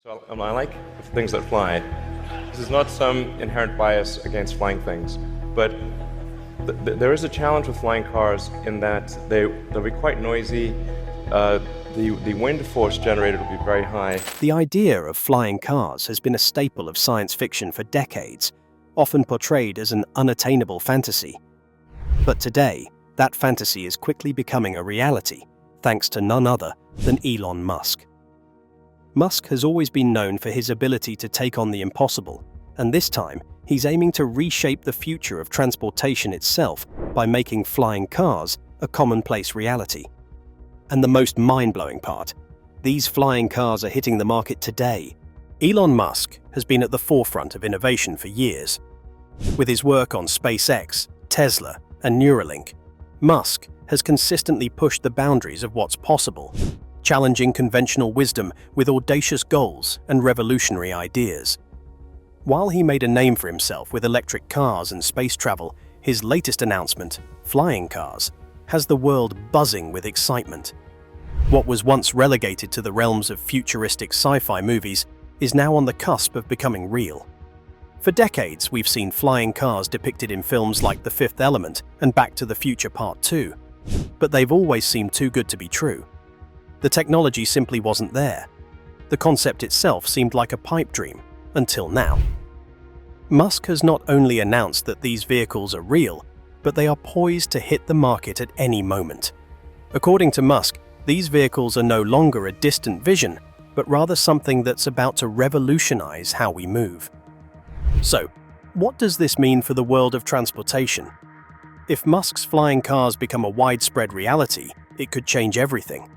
So I like things that fly. This is not some inherent bias against flying things, but there is a challenge with flying cars in that they'll be quite noisy. The wind force generated will be very high. The idea of flying cars has been a staple of science fiction for decades, often portrayed as an unattainable fantasy. But today, that fantasy is quickly becoming a reality, thanks to none other than Elon Musk. Musk has always been known for his ability to take on the impossible, and this time, he's aiming to reshape the future of transportation itself by making flying cars a commonplace reality. And the most mind-blowing part, these flying cars are hitting the market today. Elon Musk has been at the forefront of innovation for years. With his work on SpaceX, Tesla, and Neuralink, Musk has consistently pushed the boundaries of what's possible, challenging conventional wisdom with audacious goals and revolutionary ideas. While he made a name for himself with electric cars and space travel, his latest announcement, flying cars, has the world buzzing with excitement. What was once relegated to the realms of futuristic sci-fi movies is now on the cusp of becoming real. For decades, we've seen flying cars depicted in films like The Fifth Element and Back to the Future Part 2, but they've always seemed too good to be true. The technology simply wasn't there. The concept itself seemed like a pipe dream, until now. Musk has not only announced that these vehicles are real, but they are poised to hit the market at any moment. According to Musk, these vehicles are no longer a distant vision, but rather something that's about to revolutionize how we move. So, what does this mean for the world of transportation? If Musk's flying cars become a widespread reality, it could change everything.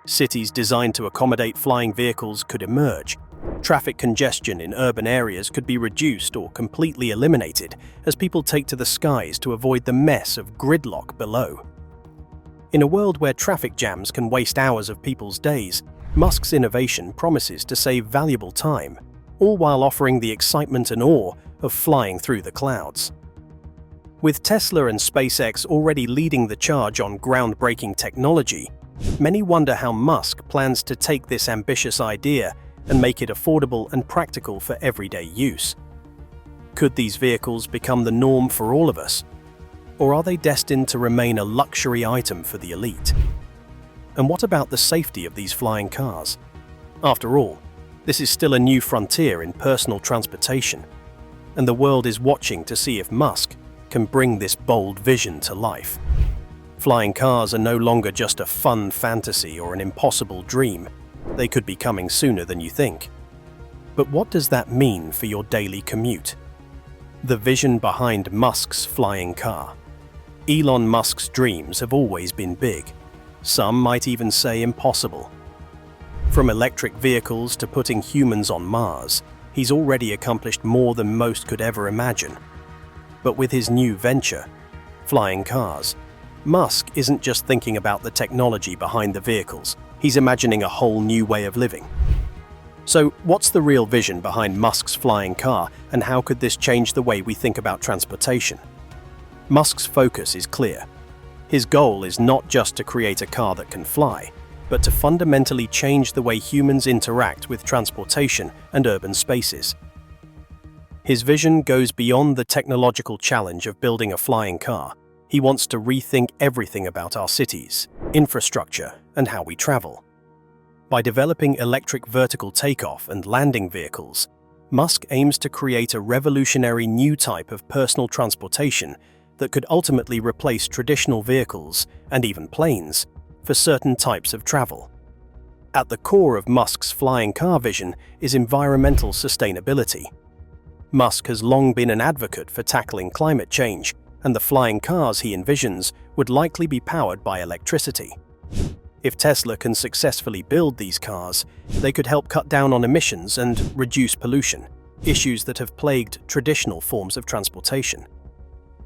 Cities designed to accommodate flying vehicles could emerge. Traffic congestion in urban areas could be reduced or completely eliminated as people take to the skies to avoid the mess of gridlock below. In a world where traffic jams can waste hours of people's days, Musk's innovation promises to save valuable time, all while offering the excitement and awe of flying through the clouds. With Tesla and SpaceX already leading the charge on groundbreaking technology, many wonder how Musk plans to take this ambitious idea and make it affordable and practical for everyday use. Could these vehicles become the norm for all of us? Or are they destined to remain a luxury item for the elite? And what about the safety of these flying cars? After all, this is still a new frontier in personal transportation, and the world is watching to see if Musk can bring this bold vision to life. Flying cars are no longer just a fun fantasy or an impossible dream. They could be coming sooner than you think. But what does that mean for your daily commute? The vision behind Musk's flying car. Elon Musk's dreams have always been big. Some might even say impossible. From electric vehicles to putting humans on Mars, he's already accomplished more than most could ever imagine. But with his new venture, flying cars, Musk isn't just thinking about the technology behind the vehicles, he's imagining a whole new way of living. So, what's the real vision behind Musk's flying car, and how could this change the way we think about transportation? Musk's focus is clear. His goal is not just to create a car that can fly, but to fundamentally change the way humans interact with transportation and urban spaces. His vision goes beyond the technological challenge of building a flying car. He wants to rethink everything about our cities, infrastructure, and how we travel. By developing electric vertical takeoff and landing vehicles, Musk aims to create a revolutionary new type of personal transportation that could ultimately replace traditional vehicles, and even planes, for certain types of travel. At the core of Musk's flying car vision is environmental sustainability. Musk has long been an advocate for tackling climate change, and the flying cars he envisions would likely be powered by electricity. If Tesla can successfully build these cars, they could help cut down on emissions and reduce pollution, issues that have plagued traditional forms of transportation.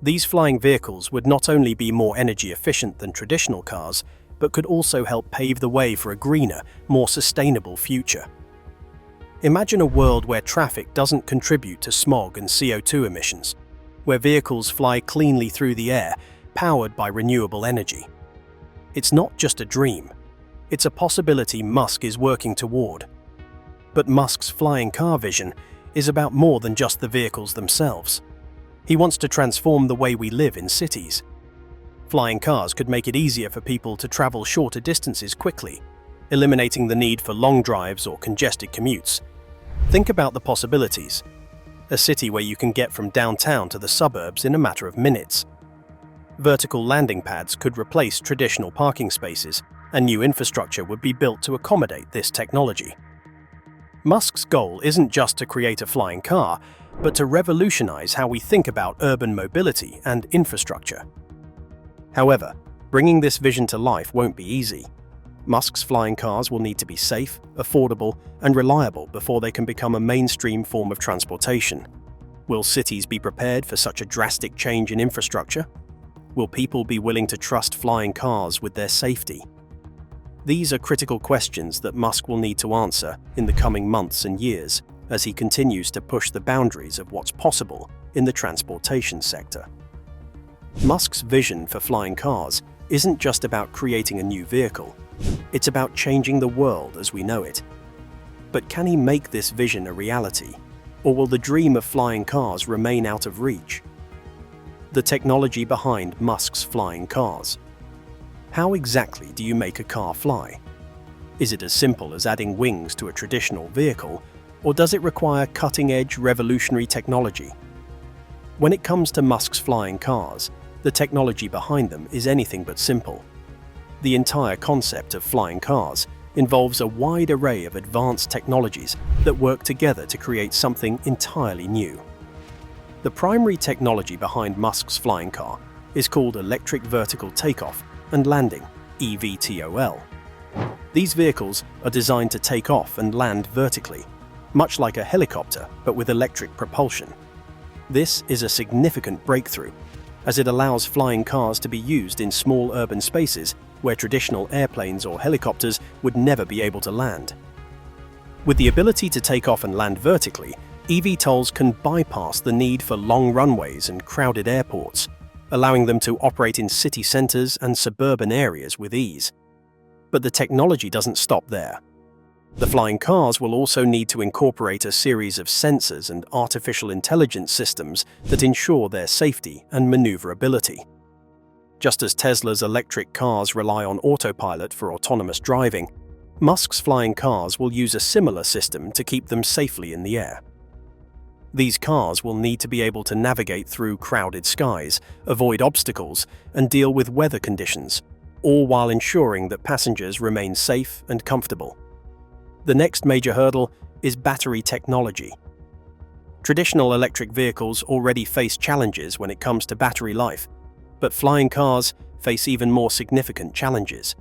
These flying vehicles would not only be more energy efficient than traditional cars, but could also help pave the way for a greener, more sustainable future. Imagine a world where traffic doesn't contribute to smog and CO2 emissions, where vehicles fly cleanly through the air, powered by renewable energy. It's not just a dream, it's a possibility Musk is working toward. But Musk's flying car vision is about more than just the vehicles themselves. He wants to transform the way we live in cities. Flying cars could make it easier for people to travel shorter distances quickly, eliminating the need for long drives or congested commutes. Think about the possibilities. A city where you can get from downtown to the suburbs in a matter of minutes. Vertical landing pads could replace traditional parking spaces, and new infrastructure would be built to accommodate this technology. Musk's goal isn't just to create a flying car, but to revolutionize how we think about urban mobility and infrastructure. However, bringing this vision to life won't be easy. Musk's flying cars will need to be safe, affordable, and reliable before they can become a mainstream form of transportation. Will cities be prepared for such a drastic change in infrastructure? Will people be willing to trust flying cars with their safety? These are critical questions that Musk will need to answer in the coming months and years as he continues to push the boundaries of what's possible in the transportation sector. Musk's vision for flying cars isn't just about creating a new vehicle, it's about changing the world as we know it. But can he make this vision a reality, or will the dream of flying cars remain out of reach? The technology behind Musk's flying cars. How exactly do you make a car fly? Is it as simple as adding wings to a traditional vehicle, or does it require cutting-edge, revolutionary technology? When it comes to Musk's flying cars, the technology behind them is anything but simple. The entire concept of flying cars involves a wide array of advanced technologies that work together to create something entirely new. The primary technology behind Musk's flying car is called electric vertical takeoff and landing, eVTOL. These vehicles are designed to take off and land vertically, much like a helicopter but with electric propulsion. This is a significant breakthrough, as it allows flying cars to be used in small urban spaces where traditional airplanes or helicopters would never be able to land. With the ability to take off and land vertically, eVTOLs can bypass the need for long runways and crowded airports, allowing them to operate in city centers and suburban areas with ease. But the technology doesn't stop there. The flying cars will also need to incorporate a series of sensors and artificial intelligence systems that ensure their safety and maneuverability. Just as Tesla's electric cars rely on autopilot for autonomous driving, Musk's flying cars will use a similar system to keep them safely in the air. These cars will need to be able to navigate through crowded skies, avoid obstacles, and deal with weather conditions, all while ensuring that passengers remain safe and comfortable. The next major hurdle is battery technology. Traditional electric vehicles already face challenges when it comes to battery life, but flying cars face even more significant challenges.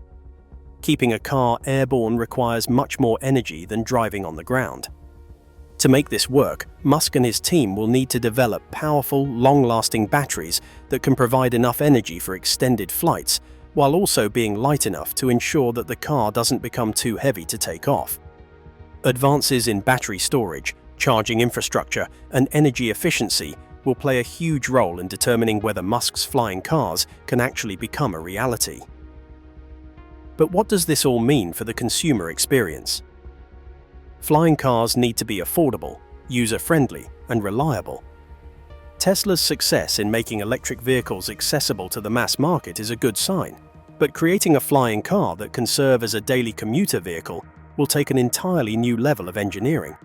Keeping a car airborne requires much more energy than driving on the ground. To make this work, Musk and his team will need to develop powerful, long-lasting batteries that can provide enough energy for extended flights, while also being light enough to ensure that the car doesn't become too heavy to take off. Advances in battery storage, charging infrastructure, and energy efficiency will play a huge role in determining whether Musk's flying cars can actually become a reality. But what does this all mean for the consumer experience? Flying cars need to be affordable, user-friendly, and reliable. Tesla's success in making electric vehicles accessible to the mass market is a good sign, but creating a flying car that can serve as a daily commuter vehicle will take an entirely new level of engineering.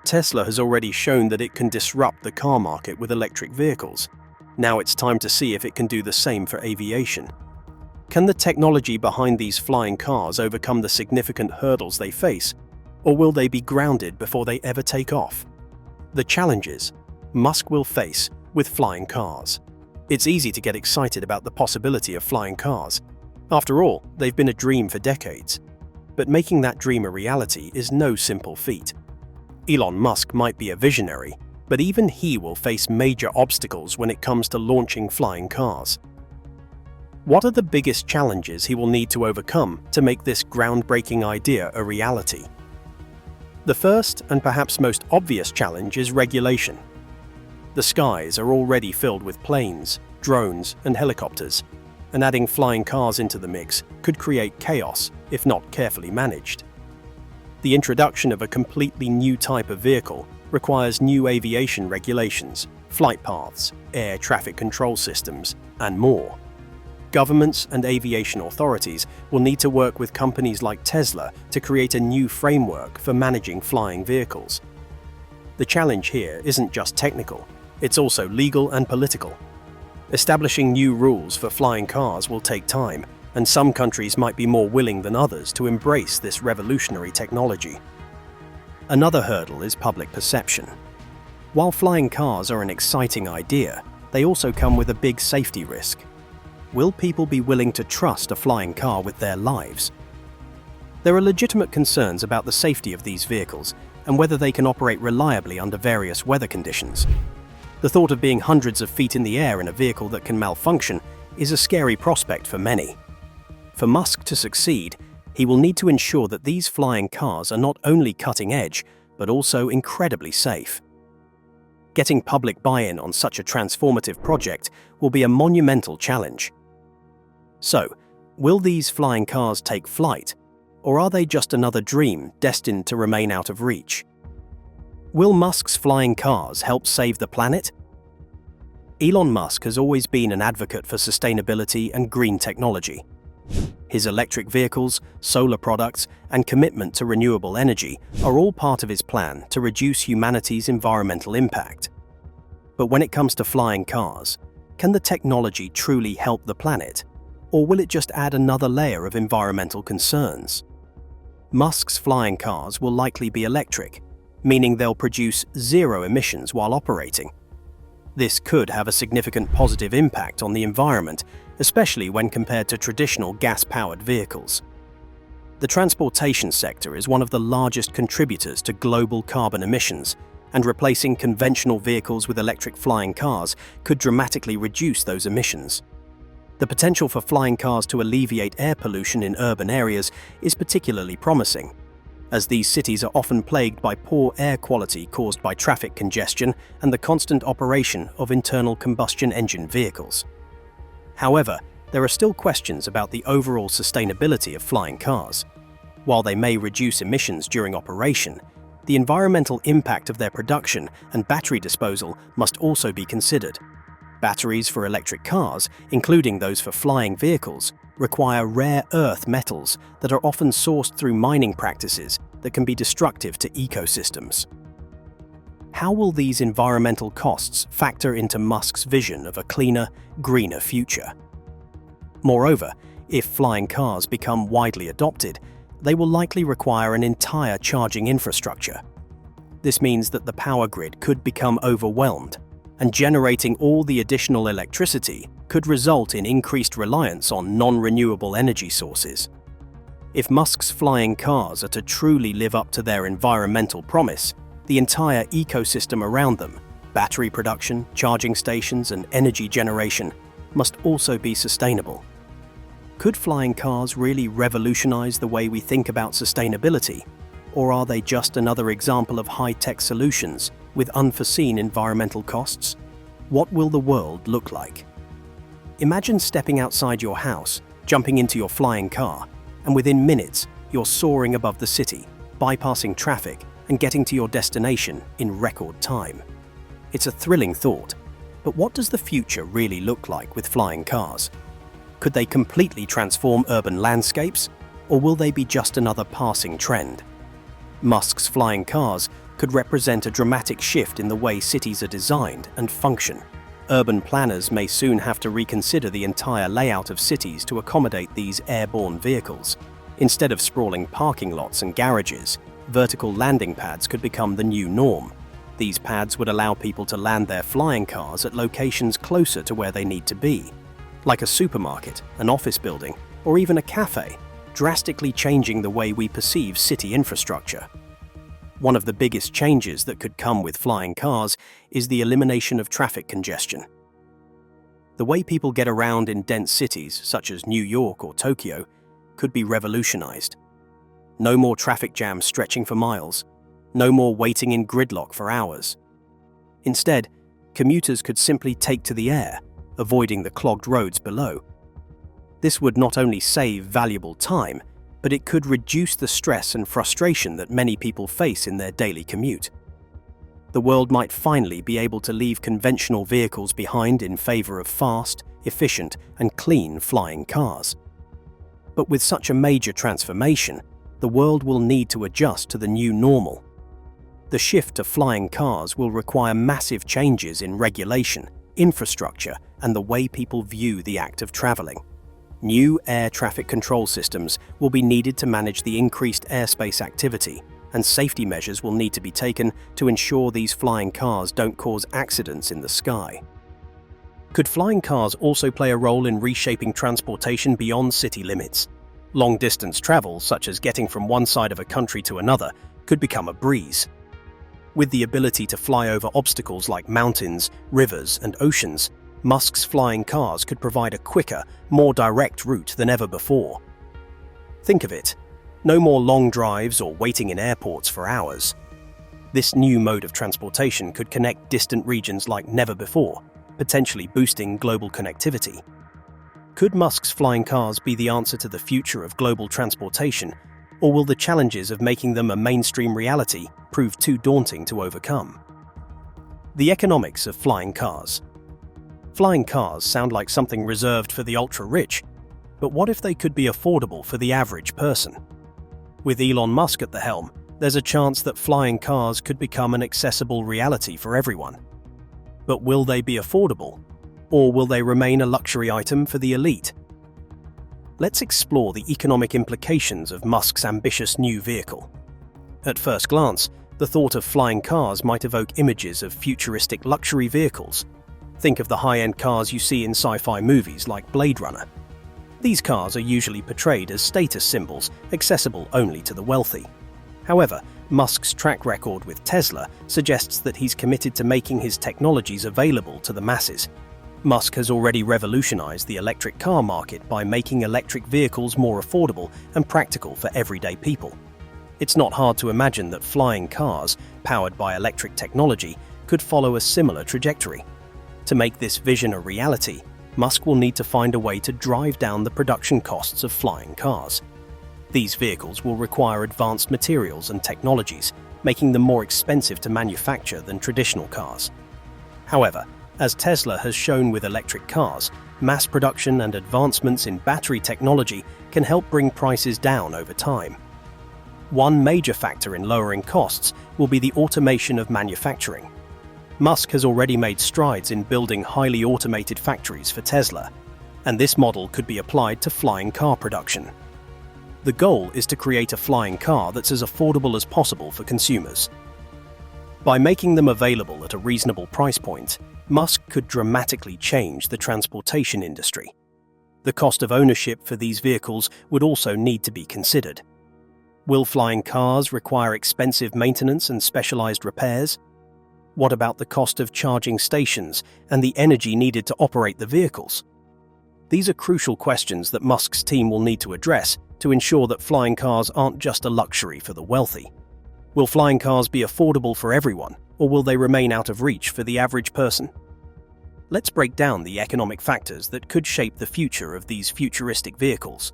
Tesla has already shown that it can disrupt the car market with electric vehicles. Now it's time to see if it can do the same for aviation. Can the technology behind these flying cars overcome the significant hurdles they face, or will they be grounded before they ever take off? The challenges Musk will face with flying cars. It's easy to get excited about the possibility of flying cars. After all, they've been a dream for decades. But making that dream a reality is no simple feat. Elon Musk might be a visionary, but even he will face major obstacles when it comes to launching flying cars. What are the biggest challenges he will need to overcome to make this groundbreaking idea a reality? The first and perhaps most obvious challenge is regulation. The skies are already filled with planes, drones, and helicopters, and adding flying cars into the mix could create chaos if not carefully managed. The introduction of a completely new type of vehicle requires new aviation regulations, flight paths, air traffic control systems, and more. Governments and aviation authorities will need to work with companies like Tesla to create a new framework for managing flying vehicles. The challenge here isn't just technical, it's also legal and political. Establishing new rules for flying cars will take time, and some countries might be more willing than others to embrace this revolutionary technology. Another hurdle is public perception. While flying cars are an exciting idea, they also come with a big safety risk. Will people be willing to trust a flying car with their lives? There are legitimate concerns about the safety of these vehicles and whether they can operate reliably under various weather conditions. The thought of being hundreds of feet in the air in a vehicle that can malfunction is a scary prospect for many. For Musk to succeed, he will need to ensure that these flying cars are not only cutting edge, but also incredibly safe. Getting public buy-in on such a transformative project will be a monumental challenge. So, will these flying cars take flight, or are they just another dream destined to remain out of reach? Will Musk's flying cars help save the planet? Elon Musk has always been an advocate for sustainability and green technology. His electric vehicles, solar products, and commitment to renewable energy are all part of his plan to reduce humanity's environmental impact. But when it comes to flying cars, can the technology truly help the planet? Or will it just add another layer of environmental concerns? Musk's flying cars will likely be electric, meaning they'll produce zero emissions while operating. This could have a significant positive impact on the environment, especially when compared to traditional gas-powered vehicles. The transportation sector is one of the largest contributors to global carbon emissions, and replacing conventional vehicles with electric flying cars could dramatically reduce those emissions. The potential for flying cars to alleviate air pollution in urban areas is particularly promising, as these cities are often plagued by poor air quality caused by traffic congestion and the constant operation of internal combustion engine vehicles. However, there are still questions about the overall sustainability of flying cars. While they may reduce emissions during operation, the environmental impact of their production and battery disposal must also be considered. Batteries for electric cars, including those for flying vehicles, require rare earth metals that are often sourced through mining practices that can be destructive to ecosystems. How will these environmental costs factor into Musk's vision of a cleaner, greener future? Moreover, if flying cars become widely adopted, they will likely require an entire charging infrastructure. This means that the power grid could become overwhelmed, and generating all the additional electricity could result in increased reliance on non-renewable energy sources. If Musk's flying cars are to truly live up to their environmental promise, the entire ecosystem around them, battery production, charging stations, and energy generation, must also be sustainable. Could flying cars really revolutionize the way we think about sustainability, or are they just another example of high-tech solutions with unforeseen environmental costs? What will the world look like? Imagine stepping outside your house, jumping into your flying car, and within minutes, you're soaring above the city, bypassing traffic, and getting to your destination in record time. It's a thrilling thought, but what does the future really look like with flying cars? Could they completely transform urban landscapes, or will they be just another passing trend? Musk's flying cars could represent a dramatic shift in the way cities are designed and function. Urban planners may soon have to reconsider the entire layout of cities to accommodate these airborne vehicles. Instead of sprawling parking lots and garages, vertical landing pads could become the new norm. These pads would allow people to land their flying cars at locations closer to where they need to be, like a supermarket, an office building, or even a cafe, drastically changing the way we perceive city infrastructure. One of the biggest changes that could come with flying cars is the elimination of traffic congestion. The way people get around in dense cities, such as New York or Tokyo, could be revolutionized. No more traffic jams stretching for miles, no more waiting in gridlock for hours. Instead, commuters could simply take to the air, avoiding the clogged roads below. This would not only save valuable time, but it could reduce the stress and frustration that many people face in their daily commute. The world might finally be able to leave conventional vehicles behind in favor of fast, efficient, and clean flying cars. But with such a major transformation, the world will need to adjust to the new normal. The shift to flying cars will require massive changes in regulation, infrastructure, and the way people view the act of traveling. New air traffic control systems will be needed to manage the increased airspace activity, and safety measures will need to be taken to ensure these flying cars don't cause accidents in the sky. Could flying cars also play a role in reshaping transportation beyond city limits? Long-distance travel, such as getting from one side of a country to another, could become a breeze. With the ability to fly over obstacles like mountains, rivers, and oceans, Musk's flying cars could provide a quicker, more direct route than ever before. Think of it. No more long drives or waiting in airports for hours. This new mode of transportation could connect distant regions like never before, potentially boosting global connectivity. Could Musk's flying cars be the answer to the future of global transportation, or will the challenges of making them a mainstream reality prove too daunting to overcome? The economics of flying cars. Flying cars sound like something reserved for the ultra-rich, but what if they could be affordable for the average person? With Elon Musk at the helm, there's a chance that flying cars could become an accessible reality for everyone. But will they be affordable? Or will they remain a luxury item for the elite? Let's explore the economic implications of Musk's ambitious new vehicle. At first glance, the thought of flying cars might evoke images of futuristic luxury vehicles. Think of the high-end cars you see in sci-fi movies like Blade Runner. These cars are usually portrayed as status symbols, accessible only to the wealthy. However, Musk's track record with Tesla suggests that he's committed to making his technologies available to the masses. Musk has already revolutionized the electric car market by making electric vehicles more affordable and practical for everyday people. It's not hard to imagine that flying cars, powered by electric technology, could follow a similar trajectory. To make this vision a reality, Musk will need to find a way to drive down the production costs of flying cars. These vehicles will require advanced materials and technologies, making them more expensive to manufacture than traditional cars. However, as Tesla has shown with electric cars, mass production and advancements in battery technology can help bring prices down over time. One major factor in lowering costs will be the automation of manufacturing. Musk has already made strides in building highly automated factories for Tesla, and this model could be applied to flying car production. The goal is to create a flying car that's as affordable as possible for consumers. By making them available at a reasonable price point, Musk could dramatically change the transportation industry. The cost of ownership for these vehicles would also need to be considered. Will flying cars require expensive maintenance and specialized repairs? What about the cost of charging stations and the energy needed to operate the vehicles? These are crucial questions that Musk's team will need to address to ensure that flying cars aren't just a luxury for the wealthy. Will flying cars be affordable for everyone, or will they remain out of reach for the average person? Let's break down the economic factors that could shape the future of these futuristic vehicles.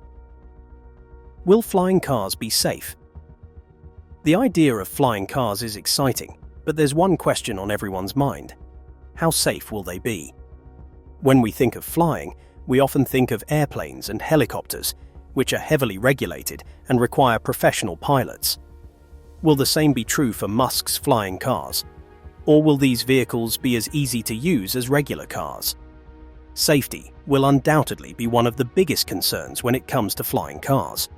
Will flying cars be safe? The idea of flying cars is exciting, but there's one question on everyone's mind. How safe will they be? When we think of flying, we often think of airplanes and helicopters, which are heavily regulated and require professional pilots. Will the same be true for Musk's flying cars? Or will these vehicles be as easy to use as regular cars? Safety will undoubtedly be one of the biggest concerns when it comes to flying cars.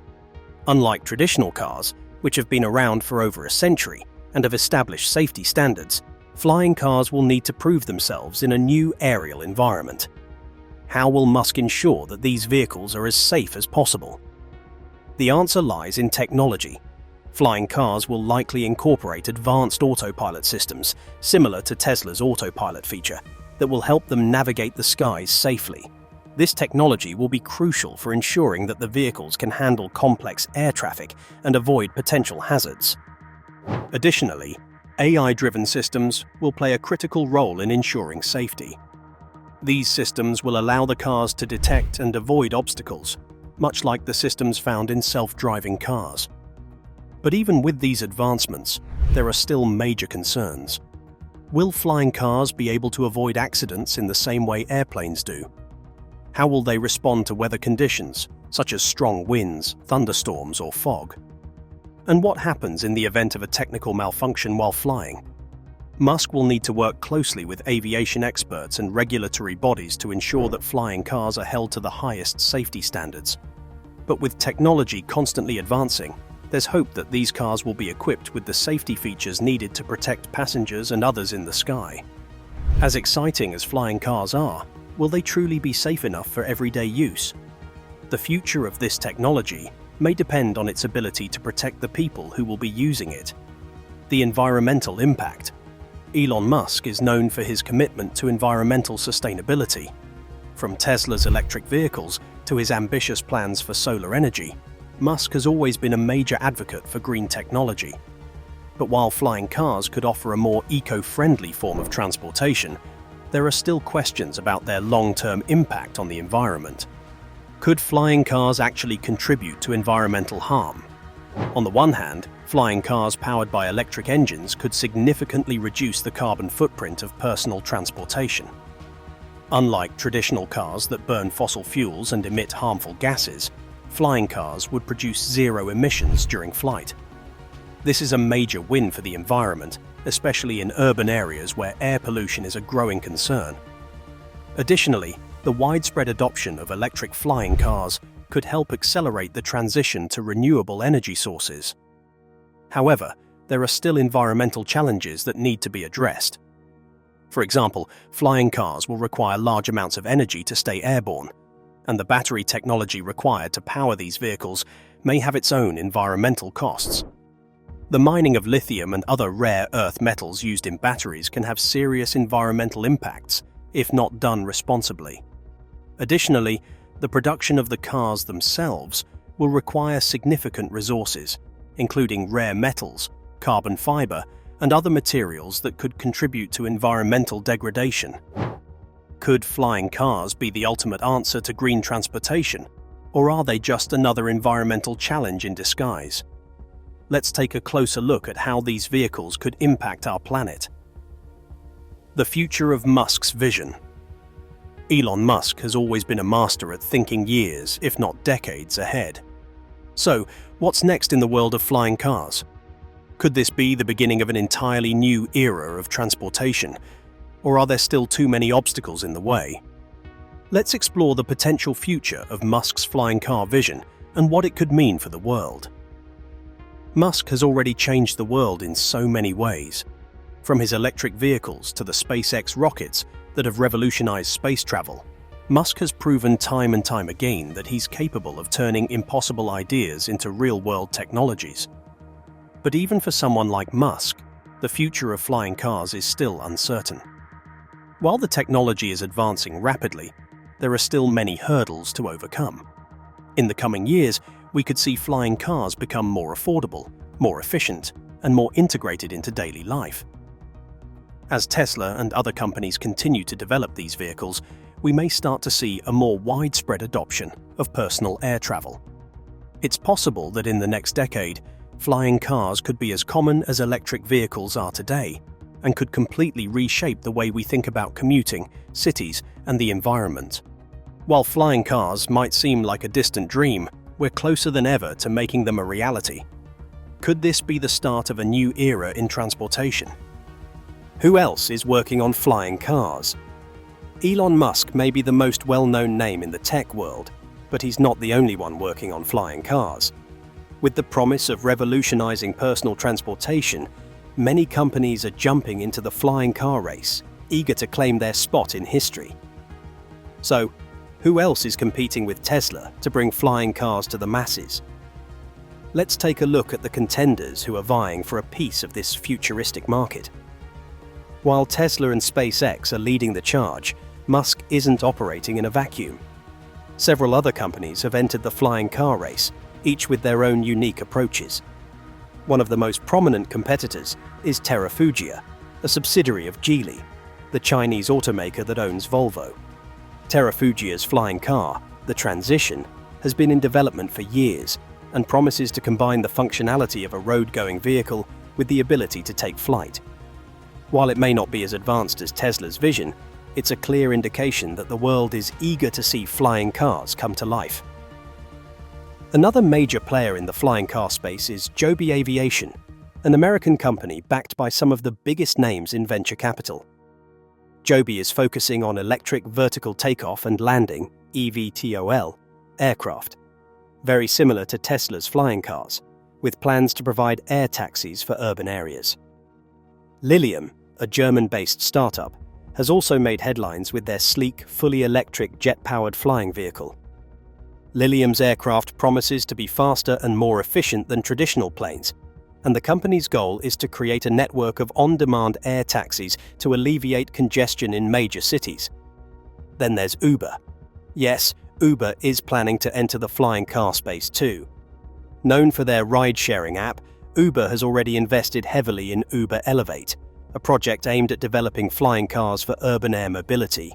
Unlike traditional cars, which have been around for over a century and have established safety standards, flying cars will need to prove themselves in a new aerial environment. How will Musk ensure that these vehicles are as safe as possible? The answer lies in technology. Flying cars will likely incorporate advanced autopilot systems, similar to Tesla's autopilot feature, that will help them navigate the skies safely. This technology will be crucial for ensuring that the vehicles can handle complex air traffic and avoid potential hazards. Additionally, AI-driven systems will play a critical role in ensuring safety. These systems will allow the cars to detect and avoid obstacles, much like the systems found in self-driving cars. But even with these advancements, there are still major concerns. Will flying cars be able to avoid accidents in the same way airplanes do? How will they respond to weather conditions, such as strong winds, thunderstorms, or fog? And what happens in the event of a technical malfunction while flying? Musk will need to work closely with aviation experts and regulatory bodies to ensure that flying cars are held to the highest safety standards. But with technology constantly advancing, there's hope that these cars will be equipped with the safety features needed to protect passengers and others in the sky. As exciting as flying cars are, will they truly be safe enough for everyday use? The future of this technology may depend on its ability to protect the people who will be using it. The environmental impact. Elon Musk is known for his commitment to environmental sustainability. From Tesla's electric vehicles to his ambitious plans for solar energy, Musk has always been a major advocate for green technology. But while flying cars could offer a more eco-friendly form of transportation, there are still questions about their long-term impact on the environment. Could flying cars actually contribute to environmental harm? On the one hand, flying cars powered by electric engines could significantly reduce the carbon footprint of personal transportation. Unlike traditional cars that burn fossil fuels and emit harmful gases, flying cars would produce zero emissions during flight. This is a major win for the environment, especially in urban areas where air pollution is a growing concern. Additionally, the widespread adoption of electric flying cars could help accelerate the transition to renewable energy sources. However, there are still environmental challenges that need to be addressed. For example, flying cars will require large amounts of energy to stay airborne, and the battery technology required to power these vehicles may have its own environmental costs. The mining of lithium and other rare earth metals used in batteries can have serious environmental impacts if not done responsibly. Additionally, the production of the cars themselves will require significant resources, including rare metals, carbon fiber, and other materials that could contribute to environmental degradation. Could flying cars be the ultimate answer to green transportation, or are they just another environmental challenge in disguise? Let's take a closer look at how these vehicles could impact our planet. The future of Musk's vision. Elon Musk has always been a master at thinking years, if not decades, ahead. So, what's next in the world of flying cars? Could this be the beginning of an entirely new era of transportation? Or are there still too many obstacles in the way? Let's explore the potential future of Musk's flying car vision and what it could mean for the world. Musk has already changed the world in so many ways. From his electric vehicles to the SpaceX rockets that have revolutionized space travel, Musk has proven time and time again that he's capable of turning impossible ideas into real-world technologies. But even for someone like Musk, the future of flying cars is still uncertain. While the technology is advancing rapidly, there are still many hurdles to overcome. In the coming years, we could see flying cars become more affordable, more efficient, and more integrated into daily life. As Tesla and other companies continue to develop these vehicles, we may start to see a more widespread adoption of personal air travel. It's possible that in the next decade, flying cars could be as common as electric vehicles are today, and could completely reshape the way we think about commuting, cities, and the environment. While flying cars might seem like a distant dream, we're closer than ever to making them a reality. Could this be the start of a new era in transportation? Who else is working on flying cars? Elon Musk may be the most well-known name in the tech world, but he's not the only one working on flying cars. With the promise of revolutionizing personal transportation, many companies are jumping into the flying car race, eager to claim their spot in history. So, who else is competing with Tesla to bring flying cars to the masses? Let's take a look at the contenders who are vying for a piece of this futuristic market. While Tesla and SpaceX are leading the charge, Musk isn't operating in a vacuum. Several other companies have entered the flying car race, each with their own unique approaches. One of the most prominent competitors is Terrafugia, a subsidiary of Geely, the Chinese automaker that owns Volvo. Terrafugia's flying car, the Transition, has been in development for years and promises to combine the functionality of a road-going vehicle with the ability to take flight. While it may not be as advanced as Tesla's vision, it's a clear indication that the world is eager to see flying cars come to life. Another major player in the flying car space is Joby Aviation, an American company backed by some of the biggest names in venture capital. Joby is focusing on electric vertical takeoff and landing (eVTOL) aircraft, very similar to Tesla's flying cars, with plans to provide air taxis for urban areas. Lilium, a German-based startup, has also made headlines with their sleek, fully electric jet-powered flying vehicle. Lilium's aircraft promises to be faster and more efficient than traditional planes, and the company's goal is to create a network of on-demand air taxis to alleviate congestion in major cities. Then there's Uber. Yes, Uber is planning to enter the flying car space too. Known for their ride-sharing app, Uber has already invested heavily in Uber Elevate, a project aimed at developing flying cars for urban air mobility.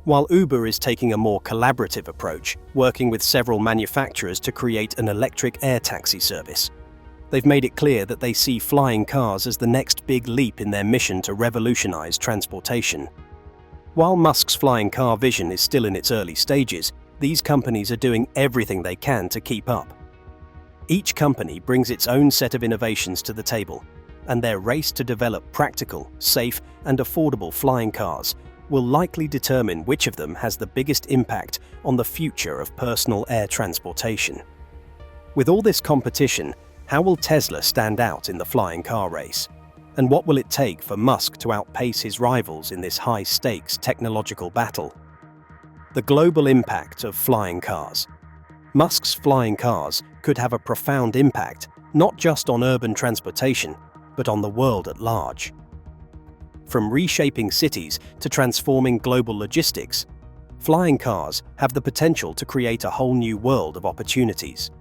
While Uber is taking a more collaborative approach, working with several manufacturers to create an electric air taxi service. They've made it clear that they see flying cars as the next big leap in their mission to revolutionize transportation. While Musk's flying car vision is still in its early stages, these companies are doing everything they can to keep up. Each company brings its own set of innovations to the table, and their race to develop practical, safe, and affordable flying cars will likely determine which of them has the biggest impact on the future of personal air transportation. With all this competition, how will Tesla stand out in the flying car race? And what will it take for Musk to outpace his rivals in this high-stakes technological battle? The global impact of flying cars. Musk's flying cars could have a profound impact not just on urban transportation, but on the world at large. From reshaping cities to transforming global logistics, flying cars have the potential to create a whole new world of opportunities.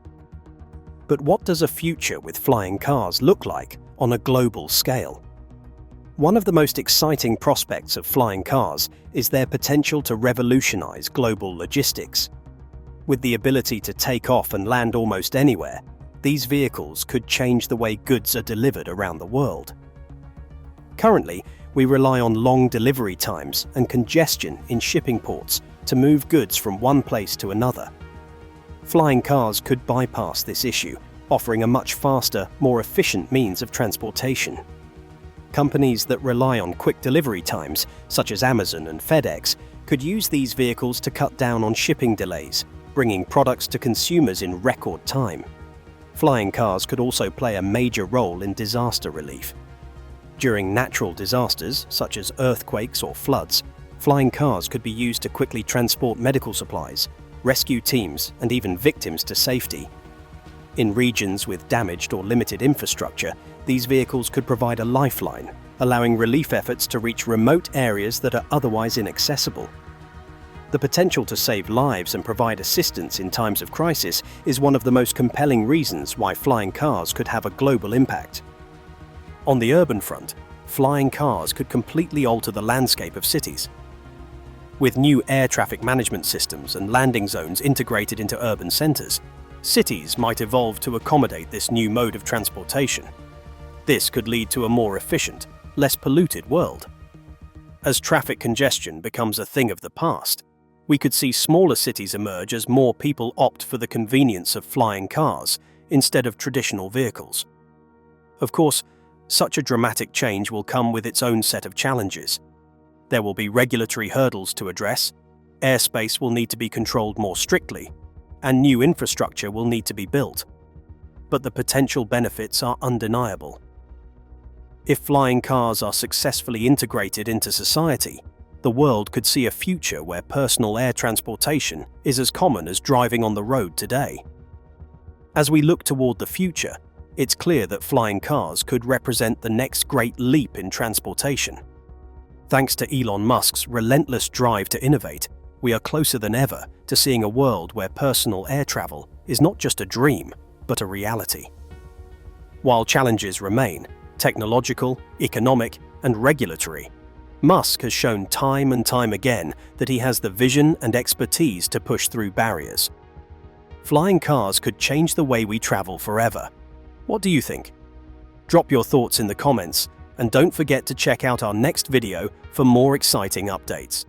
But what does a future with flying cars look like on a global scale? One of the most exciting prospects of flying cars is their potential to revolutionize global logistics. With the ability to take off and land almost anywhere, these vehicles could change the way goods are delivered around the world. Currently, we rely on long delivery times and congestion in shipping ports to move goods from one place to another. Flying cars could bypass this issue, offering a much faster, more efficient means of transportation. Companies that rely on quick delivery times, such as Amazon and FedEx, could use these vehicles to cut down on shipping delays, bringing products to consumers in record time. Flying cars could also play a major role in disaster relief. During natural disasters, such as earthquakes or floods, flying cars could be used to quickly transport medical supplies, rescue teams, and even victims to safety. In regions with damaged or limited infrastructure, these vehicles could provide a lifeline, allowing relief efforts to reach remote areas that are otherwise inaccessible. The potential to save lives and provide assistance in times of crisis is one of the most compelling reasons why flying cars could have a global impact. On the urban front, flying cars could completely alter the landscape of cities. With new air traffic management systems and landing zones integrated into urban centers, cities might evolve to accommodate this new mode of transportation. This could lead to a more efficient, less polluted world. As traffic congestion becomes a thing of the past, we could see smaller cities emerge as more people opt for the convenience of flying cars instead of traditional vehicles. Of course, such a dramatic change will come with its own set of challenges. There will be regulatory hurdles to address, airspace will need to be controlled more strictly, and new infrastructure will need to be built. But the potential benefits are undeniable. If flying cars are successfully integrated into society, the world could see a future where personal air transportation is as common as driving on the road today. As we look toward the future, it's clear that flying cars could represent the next great leap in transportation. Thanks to Elon Musk's relentless drive to innovate, we are closer than ever to seeing a world where personal air travel is not just a dream, but a reality. While challenges remain, technological, economic, and regulatory, Musk has shown time and time again that he has the vision and expertise to push through barriers. flying cars could change the way we travel forever. What do you think? Drop your thoughts in the comments, and don't forget to check out our next video for more exciting updates.